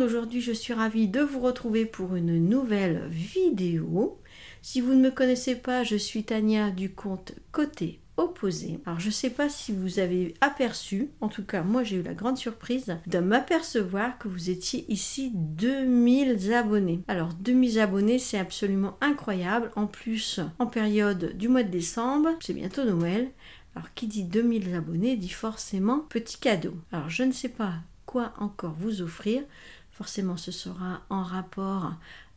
aujourd'hui je suis ravie de vous retrouver pour une nouvelle vidéo. Si vous ne me connaissez pas, je suis Tania du compte Côté Opposé. Alors je ne sais pas si vous avez aperçu, en tout cas moi j'ai eu la grande surprise de m'apercevoir que vous étiez ici 2000 abonnés. Alors 2000 abonnés c'est absolument incroyable, en plus en période du mois de décembre, c'est bientôt Noël. Alors qui dit 2000 abonnés dit forcément petit cadeau. Alors je ne sais pas quoi encore vous offrir, forcément ce sera en rapport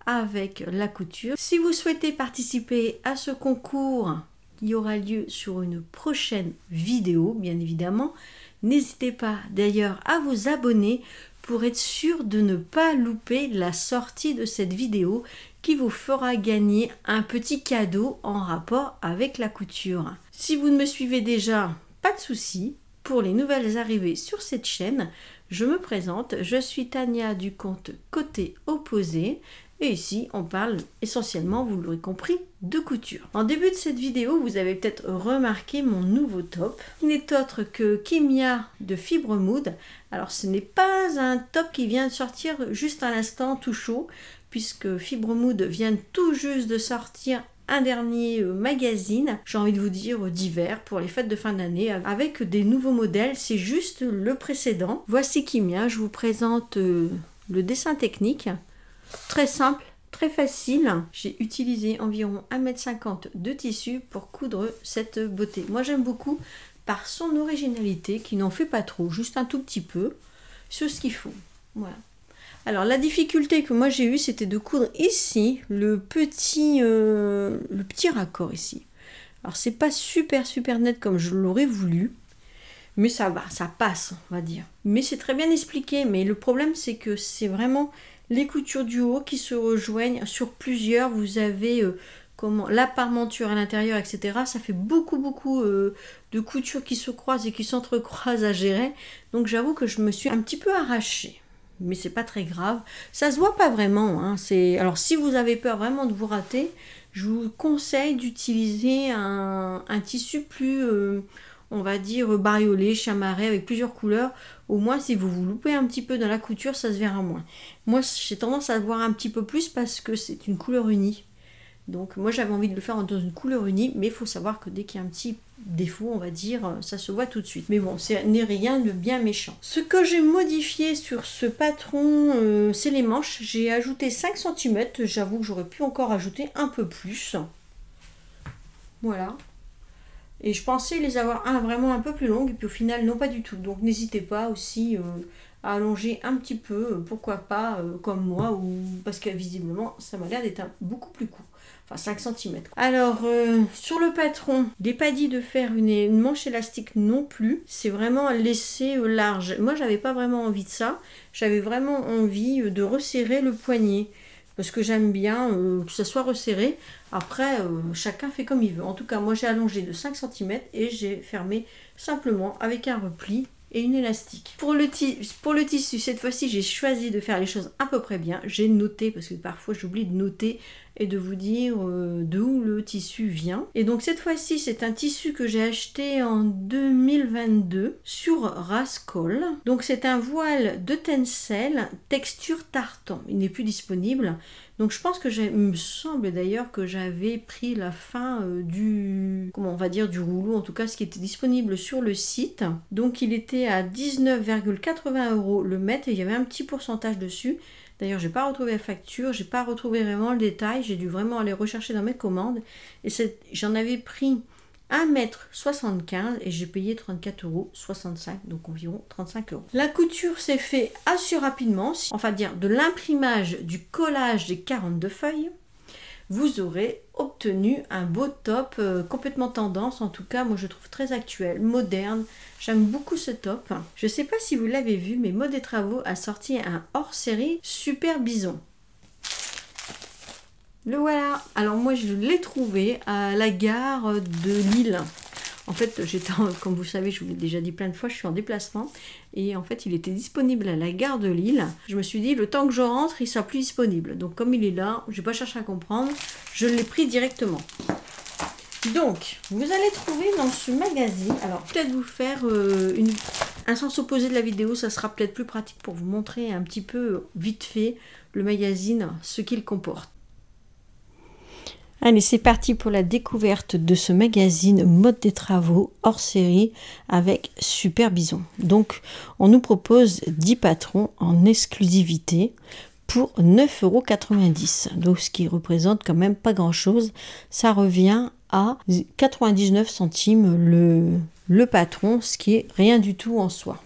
avec la couture. Si vous souhaitez participer à ce concours qui aura lieu sur une prochaine vidéo, bien évidemment, n'hésitez pas d'ailleurs à vous abonner pour être sûr de ne pas louper la sortie de cette vidéo qui vous fera gagner un petit cadeau en rapport avec la couture. Si vous ne me suivez déjà, pas de souci. Pour les nouvelles arrivées sur cette chaîne, je me présente, je suis Tania du compte Côté Opposé et ici on parle essentiellement, vous l'aurez compris, de couture. En début de cette vidéo, vous avez peut-être remarqué mon nouveau top, qui n'est autre que Kimia de Fibre Mood. Alors ce n'est pas un top qui vient de sortir juste à l'instant tout chaud, puisque Fibre Mood vient tout juste de sortir un dernier magazine, j'ai envie de vous dire d'hiver pour les fêtes de fin d'année avec des nouveaux modèles, c'est juste le précédent. Voici Kimia, je vous présente le dessin technique, très simple, très facile. J'ai utilisé environ 1,50 m de tissu pour coudre cette beauté. Moi j'aime beaucoup par son originalité qui n'en fait pas trop, juste un tout petit peu, sur ce qu'il faut. Voilà. Alors la difficulté que moi j'ai eue, c'était de coudre ici le petit raccord ici. Alors c'est pas super net comme je l'aurais voulu, mais ça va, ça passe on va dire. Mais c'est très bien expliqué, mais le problème c'est que c'est vraiment les coutures du haut qui se rejoignent sur plusieurs. Vous avez la parmenture à l'intérieur, etc. Ça fait beaucoup de coutures qui se croisent et qui s'entrecroisent à gérer. Donc j'avoue que je me suis un petit peu arrachée. Mais c'est pas très grave, ça se voit pas vraiment, hein. Alors si vous avez peur vraiment de vous rater, je vous conseille d'utiliser un tissu plus, on va dire, bariolé, chamarré, avec plusieurs couleurs. Au moins si vous vous loupez un petit peu dans la couture, ça se verra moins. Moi j'ai tendance à le voir un petit peu plus parce que c'est une couleur unie. Donc moi j'avais envie de le faire dans une couleur unie, mais il faut savoir que dès qu'il y a un petit défaut, on va dire, ça se voit tout de suite. Mais bon, ce n'est rien de bien méchant. Ce que j'ai modifié sur ce patron, c'est les manches. J'ai ajouté 5 cm, j'avoue que j'aurais pu encore ajouter un peu plus. Voilà. Et je pensais les avoir vraiment un peu plus longues, et puis au final, non pas du tout. Donc n'hésitez pas aussi à allonger un petit peu, pourquoi pas, comme moi, ou parce que visiblement, ça m'a l'air d'être beaucoup plus court. Enfin 5 cm. Alors sur le patron, il n'est pas dit de faire une manche élastique non plus. C'est vraiment laisser large. Moi j'avais pas vraiment envie de ça. J'avais vraiment envie de resserrer le poignet. Parce que j'aime bien que ça soit resserré. Après chacun fait comme il veut. En tout cas moi j'ai allongé de 5 cm et j'ai fermé simplement avec un repli et une élastique. Pour le tissu, cette fois-ci, j'ai choisi de faire les choses à peu près bien. J'ai noté, parce que parfois j'oublie de noter et de vous dire d'où le tissu vient. Et donc cette fois-ci, c'est un tissu que j'ai acheté en 2022 sur Rascol. Donc c'est un voile de tencel texture tartan. Il n'est plus disponible. Donc je pense que il me semble d'ailleurs que j'avais pris la fin du rouleau, en tout cas ce qui était disponible sur le site. Donc il était à 19,80 € le mètre et il y avait un petit pourcentage dessus. D'ailleurs j'ai pas retrouvé la facture, j'ai pas retrouvé vraiment le détail, j'ai dû vraiment aller rechercher dans mes commandes. Et j'en avais pris 1,75 m et j'ai payé 34,65 €, donc environ 35 €. La couture s'est fait assez rapidement, enfin dire de l'imprimage du collage des 42 feuilles. Vous aurez obtenu un beau top complètement tendance, en tout cas moi je trouve très actuel, moderne. J'aime beaucoup ce top. Je sais pas si vous l'avez vu, mais Mode et Travaux a sorti un hors-série Super Bison. Le voilà. Alors moi je l'ai trouvé à la gare de Lille. En fait, comme vous savez, je vous l'ai déjà dit plein de fois, je suis en déplacement. Et en fait, il était disponible à la gare de Lille. Je me suis dit, le temps que je rentre, il sera plus disponible. Donc comme il est là, je n'ai pas cherché à comprendre, je l'ai pris directement. Donc, vous allez trouver dans ce magazine, alors peut-être vous faire un sens opposé de la vidéo, ça sera peut-être plus pratique pour vous montrer un petit peu vite fait le magazine, ce qu'il comporte. Allez, c'est parti pour la découverte de ce magazine mode des travaux hors série avec Super Bison. Donc, on nous propose 10 patrons en exclusivité pour 9,90 €. Donc, ce qui représente quand même pas grand-chose. Ça revient à 99 centimes le patron, ce qui est rien du tout en soi.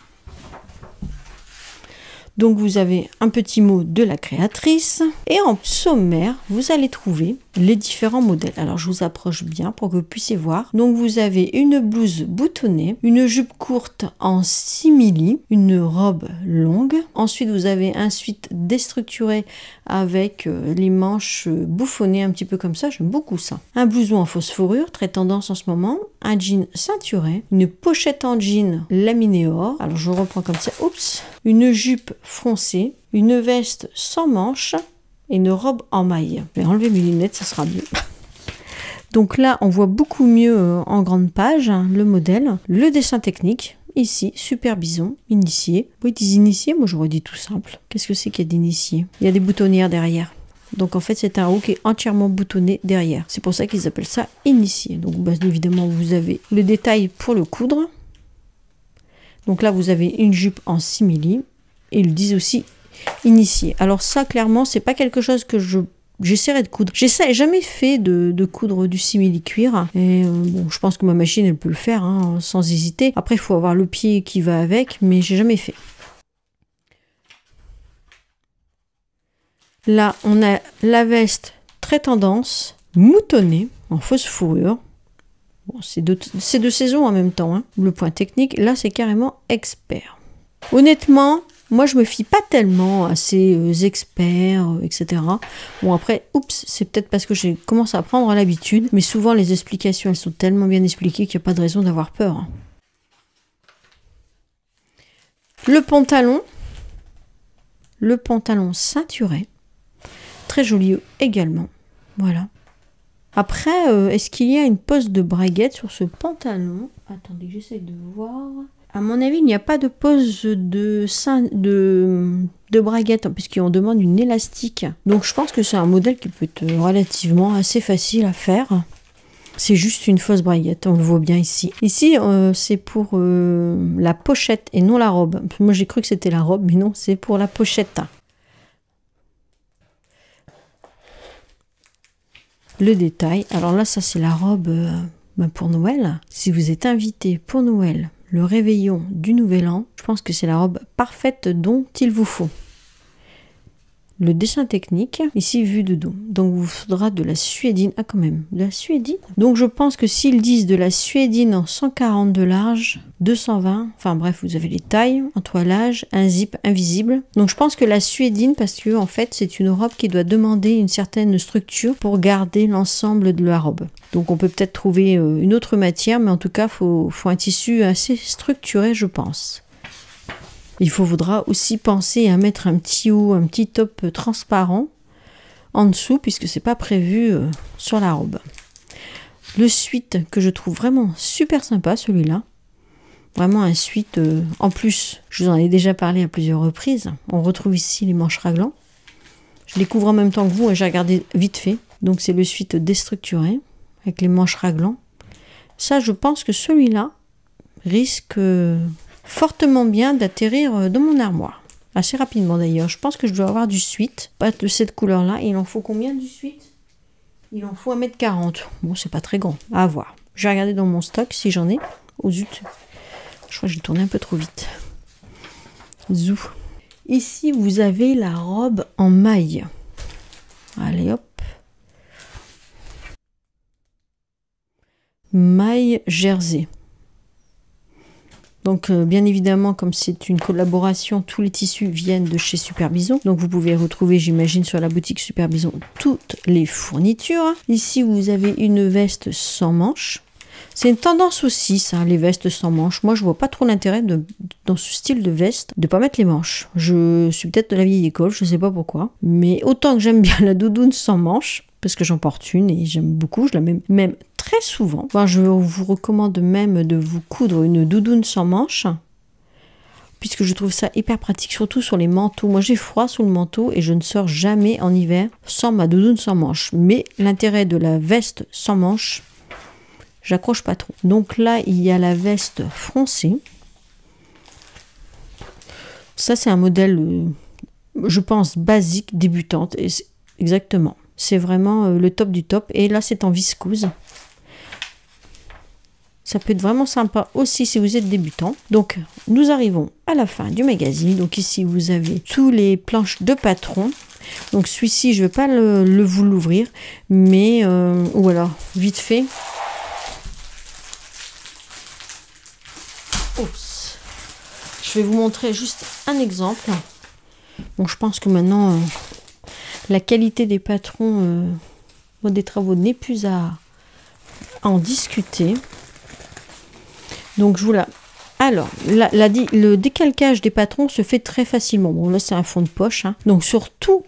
Donc vous avez un petit mot de la créatrice et en sommaire vous allez trouver les différents modèles. Alors je vous approche bien pour que vous puissiez voir. Donc vous avez une blouse boutonnée, une jupe courte en simili, une robe longue. Ensuite vous avez un sweat déstructuré avec les manches bouffonnées un petit peu comme ça, j'aime beaucoup ça. Un blouson en fausse fourrure, très tendance en ce moment. Un jean ceinturé, une pochette en jean laminée or. Alors je reprends comme ça, oups. Une jupe froncée, une veste sans manches et une robe en maille. Je vais enlever mes lunettes, ça sera mieux. Donc là, on voit beaucoup mieux en grande page le modèle. Le dessin technique, ici, Super Bison, initié. Oui, des initiés, moi j'aurais dit tout simple. Qu'est-ce que c'est qu'il y a d'initié? Il y a des boutonnières derrière. Donc en fait c'est un haut qui est entièrement boutonné derrière. C'est pour ça qu'ils appellent ça initié. Donc bien évidemment vous avez le détail pour le coudre. Donc là vous avez une jupe en simili. Et ils le disent aussi initié. Alors ça clairement c'est pas quelque chose que j'essaierai de coudre. J'essaie jamais fait de coudre du simili cuir. Et bon je pense que ma machine elle peut le faire hein, sans hésiter. Après il faut avoir le pied qui va avec. Mais j'ai jamais fait. Là, on a la veste très tendance, moutonnée, en fausse fourrure. Bon, c'est de saison en même temps. Hein. Le point technique, là, c'est carrément expert. Honnêtement, moi, je me fie pas tellement à ces experts, etc. Bon, après, oups, c'est peut-être parce que j'ai commencé à prendre l'habitude. Mais souvent, les explications, elles sont tellement bien expliquées qu'il n'y a pas de raison d'avoir peur. Hein. Le pantalon ceinturé. Très joli également. Voilà. Après, est-ce qu'il y a une pose de braguette sur ce pantalon? Attendez, j'essaie de voir. À mon avis, il n'y a pas de pose de braguette, puisqu'on demande une élastique. Donc je pense que c'est un modèle qui peut être relativement assez facile à faire. C'est juste une fausse braguette, on le voit bien ici. Ici, c'est pour la pochette et non la robe. Moi, j'ai cru que c'était la robe, mais non, c'est pour la pochette. Le détail, alors là ça c'est la robe pour Noël. Si vous êtes invité pour Noël, le réveillon du Nouvel An, je pense que c'est la robe parfaite dont il vous faut. Le dessin technique, ici vu de dos. Donc vous faudra de la suédine. Ah quand même, de la suédine. Donc je pense que s'ils disent de la suédine en 140 de large, 220, enfin bref, vous avez les tailles, un toilage, un zip invisible. Donc je pense que la suédine, parce que en fait c'est une robe qui doit demander une certaine structure pour garder l'ensemble de la robe. Donc on peut peut-être trouver une autre matière, mais en tout cas faut un tissu assez structuré je pense. Il faudra aussi penser à mettre un petit haut, un petit top transparent en dessous, puisque c'est pas prévu sur la robe. Le sweat que je trouve vraiment super sympa, celui-là. Vraiment un sweat, en plus, je vous en ai déjà parlé à plusieurs reprises. On retrouve ici les manches raglants. Je les couvre en même temps que vous et j'ai regardé vite fait. Donc c'est le sweat déstructuré, avec les manches raglants. Ça, je pense que celui-là risque... fortement bien d'atterrir dans mon armoire. Assez rapidement d'ailleurs. Je pense que je dois avoir du sweat. Pas de cette couleur-là. Il en faut combien du sweat? Il en faut 1,40 m. Bon, c'est pas très grand. À voir. Je vais regarder dans mon stock si j'en ai. Oh zut. Je crois que j'ai tourné un peu trop vite. Zou. Ici, vous avez la robe en maille. Allez hop. Maille jersey. Donc bien évidemment, comme c'est une collaboration, tous les tissus viennent de chez Super Bison. Donc vous pouvez retrouver, j'imagine, sur la boutique Super Bison, toutes les fournitures. Ici, vous avez une veste sans manches. C'est une tendance aussi, ça, les vestes sans manches. Moi, je vois pas trop l'intérêt dans ce style de veste de pas mettre les manches. Je suis peut-être de la vieille école, je sais pas pourquoi. Mais autant que j'aime bien la doudoune sans manches, parce que j'en porte une et j'aime beaucoup, je la mets même très souvent. Enfin, je vous recommande même de vous coudre une doudoune sans manches. puisque je trouve ça hyper pratique, surtout sur les manteaux. Moi j'ai froid sous le manteau et je ne sors jamais en hiver sans ma doudoune sans manche. Mais l'intérêt de la veste sans manche, j'accroche pas trop. Donc là il y a la veste froncée. Ça c'est un modèle, je pense, basique, débutante. Et exactement. C'est vraiment le top du top. Et là c'est en viscose. Ça peut être vraiment sympa aussi si vous êtes débutant. Donc, nous arrivons à la fin du magazine. Donc ici, vous avez tous les planches de patron. Donc celui-ci, je ne vais pas vous l'ouvrir, mais ou alors vite fait. Oups. Je vais vous montrer juste un exemple. Bon, je pense que maintenant, la qualité des patrons des travaux n'est plus à en discuter. Donc je vous la... Alors, le décalcage des patrons se fait très facilement. Bon, là c'est un fond de poche. Hein. Donc sur tous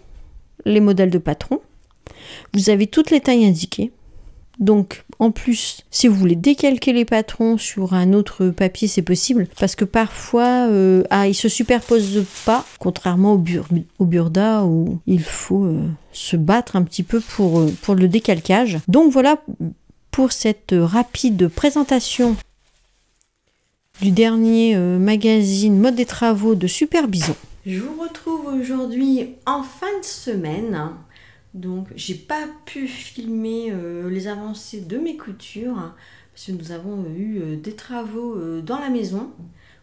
les modèles de patrons, vous avez toutes les tailles indiquées. Donc en plus, si vous voulez décalquer les patrons sur un autre papier, c'est possible. Parce que parfois, ils ne se superposent pas, contrairement au Burda où il faut se battre un petit peu pour le décalcage. Donc voilà pour cette rapide présentation du dernier magazine mode des travaux de Super Bison. Je vous retrouve aujourd'hui en fin de semaine. Donc j'ai pas pu filmer les avancées de mes coutures parce que nous avons eu des travaux dans la maison.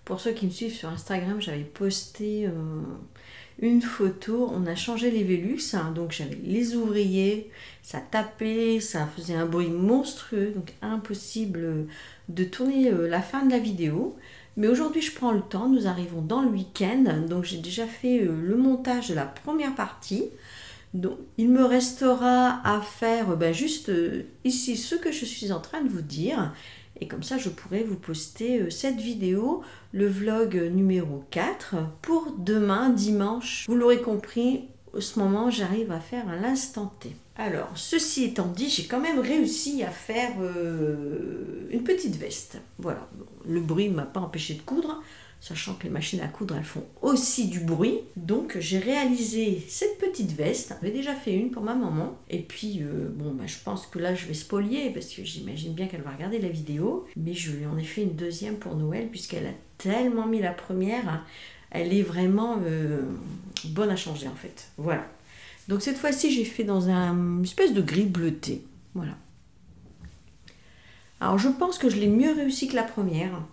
Pour ceux qui me suivent sur Instagram, j'avais posté une photo. On a changé les Velux, donc j'avais les ouvriers, ça tapait, ça faisait un bruit monstrueux, donc impossible de tourner la fin de la vidéo. Mais aujourd'hui je prends le temps, nous arrivons dans le week-end, donc j'ai déjà fait le montage de la première partie. Donc il me restera à faire juste ici ce que je suis en train de vous dire. Et comme ça je pourrai vous poster cette vidéo, le vlog numéro 4 pour demain dimanche. Vous l'aurez compris, en ce moment j'arrive à faire à l'instant T. Alors, ceci étant dit, j'ai quand même réussi à faire une petite veste. Voilà, le bruit ne m'a pas empêché de coudre, sachant que les machines à coudre, elles font aussi du bruit. Donc, j'ai réalisé cette petite veste. J'avais déjà fait une pour ma maman. Et puis, je pense que là, je vais spolier, parce que j'imagine bien qu'elle va regarder la vidéo. Mais je lui en ai fait une deuxième pour Noël, puisqu'elle a tellement mis la première. Elle est vraiment bonne à changer, en fait. Voilà. Donc cette fois-ci, j'ai fait dans une espèce de gris bleuté. Voilà. Alors je pense que je l'ai mieux réussi que la première.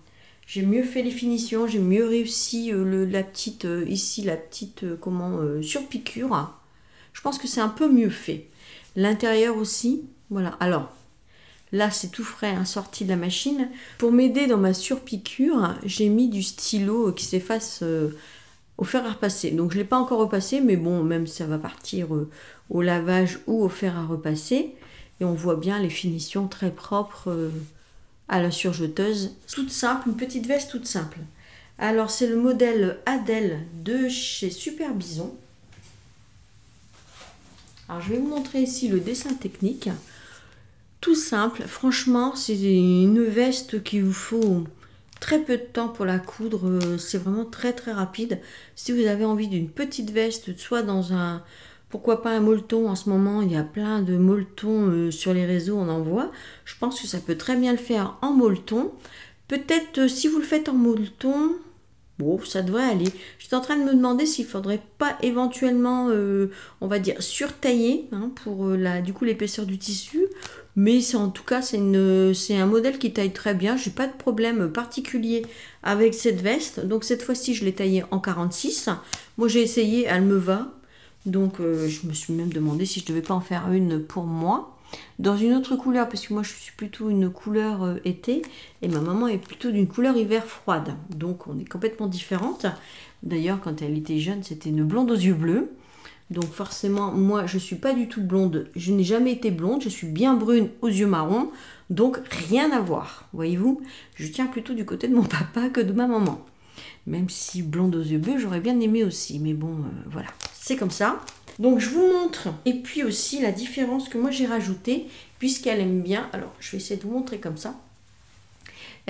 J'ai mieux fait les finitions, j'ai mieux réussi la petite surpiqûre. Je pense que c'est un peu mieux fait. L'intérieur aussi, voilà. Alors là, c'est tout frais, sorti de la machine. Pour m'aider dans ma surpiqûre, j'ai mis du stylo qui s'efface au fer à repasser. Donc je ne l'ai pas encore repassé, mais bon, même ça va partir au lavage ou au fer à repasser. Et on voit bien les finitions très propres à la surjeteuse. Toute simple, une petite veste toute simple. Alors c'est le modèle Adèle de chez Super Bison. Alors je vais vous montrer ici le dessin technique. Tout simple, franchement, c'est une veste qu'il vous faut très peu de temps pour la coudre, c'est vraiment très très rapide. Si vous avez envie d'une petite veste, soit dans pourquoi pas un molleton, en ce moment il y a plein de molletons sur les réseaux, on en voit. Je pense que ça peut très bien le faire en molleton. Peut-être si vous le faites en molleton, bon, ça devrait aller. J'étais en train de me demander s'il ne faudrait pas éventuellement, on va dire, surtailler pour du coup l'épaisseur du tissu. Mais en tout cas, c'est un modèle qui taille très bien. Je n'ai pas de problème particulier avec cette veste. Donc cette fois-ci, je l'ai taillée en 46. Moi, j'ai essayé, elle me va. Donc je me suis même demandé si je ne devais pas en faire une pour moi. Dans une autre couleur, parce que moi, je suis plutôt une couleur été. Et ma maman est plutôt d'une couleur hiver froide. Donc on est complètement différentes. D'ailleurs, quand elle était jeune, c'était une blonde aux yeux bleus. Donc forcément, moi, je ne suis pas du tout blonde. Je n'ai jamais été blonde. Je suis bien brune aux yeux marrons. Donc, rien à voir. Voyez-vous, je tiens plutôt du côté de mon papa que de ma maman. Même si blonde aux yeux bleus, j'aurais bien aimé aussi. Mais bon, voilà, c'est comme ça. Donc, je vous montre. Et puis aussi, la différence que moi, j'ai rajoutée, puisqu'elle aime bien. Alors, je vais essayer de vous montrer comme ça.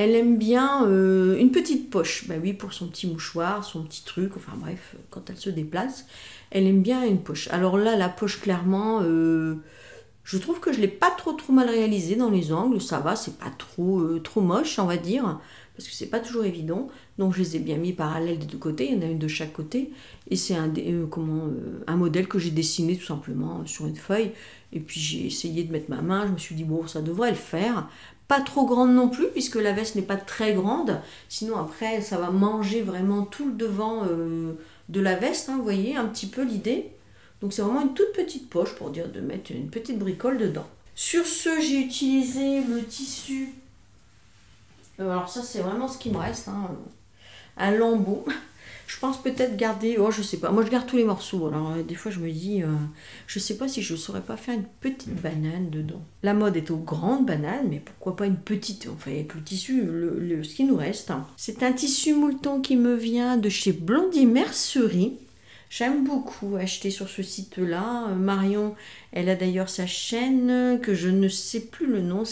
Elle aime bien une petite poche. Bah oui, pour son petit mouchoir, son petit truc, enfin bref, quand elle se déplace, elle aime bien une poche. Alors là, la poche, clairement, je trouve que je ne l'ai pas trop mal réalisée dans les angles. Ça va, c'est pas trop moche, on va dire, parce que c'est pas toujours évident. Donc je les ai bien mis parallèles des deux côtés, il y en a une de chaque côté. Et c'est un modèle que j'ai dessiné tout simplement sur une feuille. Et puis j'ai essayé de mettre ma main, je me suis dit, bon, ça devrait le faire. Pas trop grande non plus, puisque la veste n'est pas très grande. Sinon, après, ça va manger vraiment tout le devant de la veste. Hein, vous voyez un petit peu l'idée. Donc, c'est vraiment une toute petite poche pour dire de mettre une petite bricole dedans. Sur ce, j'ai utilisé le tissu. Alors, ça, c'est vraiment ce qui me reste. Hein, un lambeau. Je pense peut-être garder, oh je sais pas, moi je garde tous les morceaux, alors des fois je me dis, je sais pas si je saurais pas faire une petite banane dedans. La mode est aux grandes bananes, mais pourquoi pas une petite, enfin avec le tissu, ce qui nous reste. C'est un tissu mouleton qui me vient de chez Blondie Mercerie. J'aime beaucoup acheter sur ce site-là. Marion, elle a d'ailleurs sa chaîne, que je ne sais plus le nom,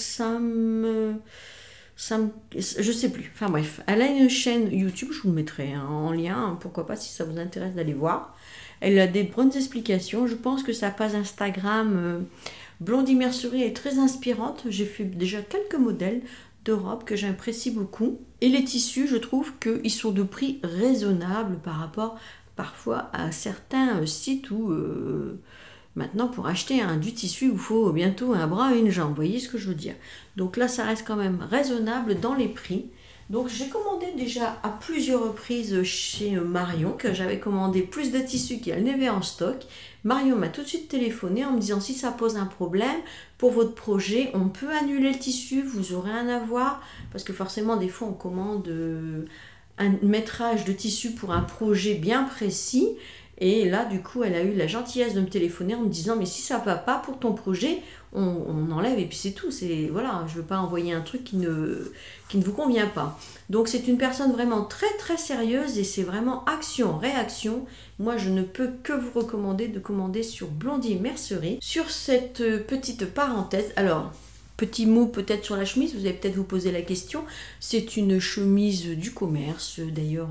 je sais plus, enfin bref, elle a une chaîne YouTube, je vous le mettrai en lien, pourquoi pas si ça vous intéresse d'aller voir. Elle a des bonnes explications, je pense que sa page Instagram Blondie Mercerie est très inspirante. J'ai fait déjà quelques modèles de robes que j'apprécie beaucoup. Et les tissus, je trouve qu'ils sont de prix raisonnable par rapport parfois à certains sites où... Maintenant, pour acheter du tissu, il faut bientôt un bras et une jambe. Vous voyez ce que je veux dire? Donc là, ça reste quand même raisonnable dans les prix. Donc j'ai commandé déjà à plusieurs reprises chez Marion, que j'avais commandé plus de tissus qu'elle n'avait en stock. Marion m'a tout de suite téléphoné en me disant si ça pose un problème pour votre projet, on peut annuler le tissu, vous aurez un avoir. Parce que forcément, des fois, on commande un métrage de tissu pour un projet bien précis. Et là, du coup, elle a eu la gentillesse de me téléphoner en me disant « Mais si ça ne va pas pour ton projet, on enlève et puis c'est tout. Voilà, je ne veux pas envoyer un truc qui ne vous convient pas. » Donc, c'est une personne vraiment très sérieuse et c'est vraiment action-réaction. Moi, je ne peux que vous recommander de commander sur Blondie Mercerie. Sur cette petite parenthèse, alors... Petit mot peut-être sur la chemise, vous allez peut-être vous poser la question. C'est une chemise du commerce, d'ailleurs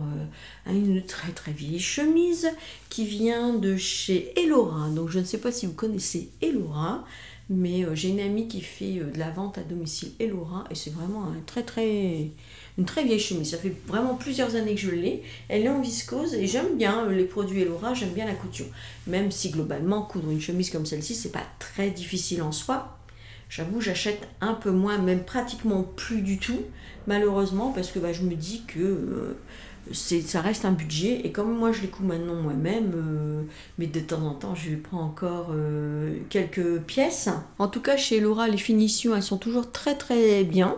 une très vieille chemise qui vient de chez Elora. Donc je ne sais pas si vous connaissez Elora, mais j'ai une amie qui fait de la vente à domicile Elora et c'est vraiment une très vieille chemise. Ça fait vraiment plusieurs années que je l'ai. Elle est en viscose et j'aime bien les produits Elora, j'aime bien la couture. Même si globalement coudre une chemise comme celle-ci, c'est pas très difficile en soi. J'avoue, j'achète un peu moins, même pratiquement plus du tout, malheureusement, parce que je me dis que ça reste un budget. Et comme moi, je les couds maintenant moi-même, mais de temps en temps, je prends encore quelques pièces. En tout cas, chez Laura, les finitions, elles sont toujours très bien.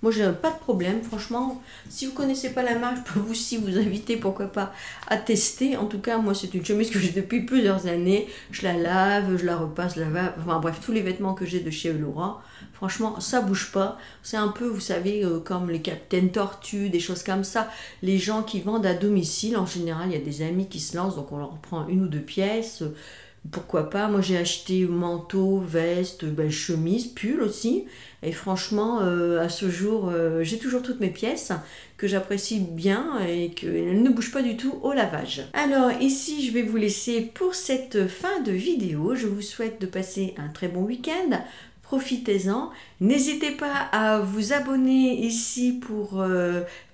Moi, j'ai pas de problème, franchement. Si vous connaissez pas la marque, je peux aussi vous inviter, pourquoi pas, à tester. En tout cas, moi, c'est une chemise que j'ai depuis plusieurs années. Je la lave, je la repasse, enfin bref, tous les vêtements que j'ai de chez Laura, franchement, ça bouge pas. C'est un peu, vous savez, comme les Capitaines Tortues, des choses comme ça. Les gens qui vendent à domicile, en général, il y a des amis qui se lancent, donc on leur prend une ou deux pièces. Pourquoi pas, moi j'ai acheté manteau, veste, chemise, pull aussi. Et franchement, à ce jour, j'ai toujours toutes mes pièces que j'apprécie bien et qu'elles ne bougent pas du tout au lavage. Alors ici, je vais vous laisser pour cette fin de vidéo. Je vous souhaite de passer un très bon week-end. Profitez-en. N'hésitez pas à vous abonner ici pour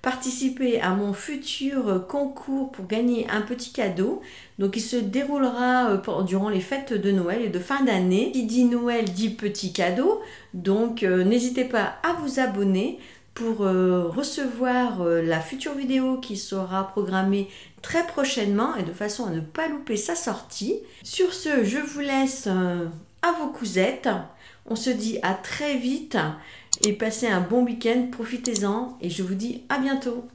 participer à mon futur concours pour gagner un petit cadeau. Donc il se déroulera durant les fêtes de Noël et de fin d'année. Qui dit Noël dit petit cadeau. Donc n'hésitez pas à vous abonner pour recevoir la future vidéo qui sera programmée très prochainement et de façon à ne pas louper sa sortie. Sur ce, je vous laisse à vos cousettes. On se dit à très vite et passez un bon week-end, profitez-en et je vous dis à bientôt.